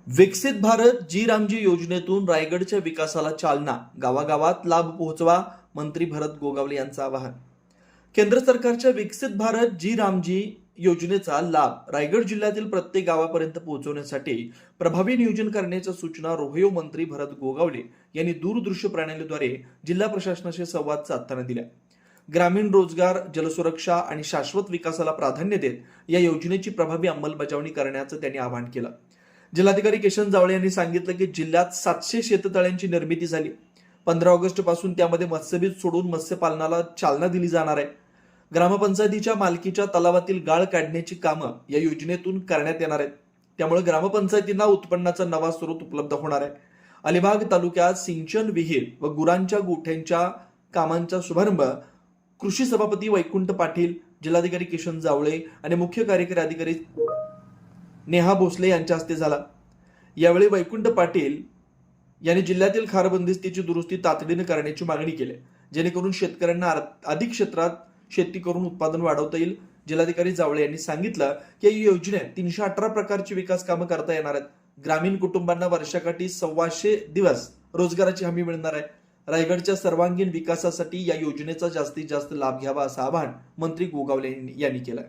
विकसित भारत जी रामजी योजनेतून रायगडच्या विकासाला चालना, गावागावात लाभ पोहोचवा, मंत्री भरत गोगावले यांचं आवाहन. केंद्र सरकारच्या विकसित भारत जी रामजी योजनेचा लाभ रायगड जिल्ह्यातील प्रत्येक गावापर्यंत पोहोचवण्यासाठी प्रभावी नियोजन करण्याच्या सूचना रोहयो मंत्री भरत गोगावले यांनी दूरदृश्य प्रणालीद्वारे जिल्हा प्रशासनाशी संवाद साधताना दिल्या. ग्रामीण रोजगार, जलसुरक्षा आणि शाश्वत विकासाला प्राधान्य देत या योजनेची प्रभावी अंमलबजावणी करण्याचं त्यांनी आवाहन केलं. जिल्हाधिकारी किशन जावळे यांनी सांगितलं की जिल्ह्यात 700 शेततळ्यांची निर्मिती झाली. 15 ऑगस्ट पासून त्यामध्ये मत्स्यबीज सोडून मत्स्यपालनाला चालना दिली जाणार आहे. ग्रामपंचायतीच्या मालकीच्या तलावातील गाळ काढण्याची कामं या योजनेतून करण्यात येणार आहेत. त्यामुळे ग्रामपंचायतींना उत्पन्नाचा नवा स्रोत उपलब्ध होणार आहे. अलिबाग तालुक्यात सिंचन विहीर व गुरांच्या गोठ्यांच्या कामांचा शुभारंभ कृषी सभापती वैकुंठ पाटील, जिल्हाधिकारी किशन जावळे आणि मुख्य कार्यकारी अधिकारी नेहा भोसले यांच्या हस्ते झाला. यावेळी वैकुंठ पाटील यांनी जिल्ह्यातील खार बंदिस्तीची दुरुस्ती तातडीने करण्याची मागणी केली, जेणेकरून शेतकऱ्यांना अधिक क्षेत्रात शेती करून उत्पादन वाढवता येईल. जिल्हाधिकारी जावळे यांनी सांगितलं की या योजनेत 318 प्रकारची विकास कामं करता येणार आहेत. ग्रामीण कुटुंबांना वर्षाकाठी 125 दिवस रोजगाराची हमी मिळणार आहे. रायगडच्या सर्वांगीण विकासासाठी या योजनेचा जास्तीत जास्त लाभ घ्यावा असं आवाहन मंत्री गोगावले यांनी केलं.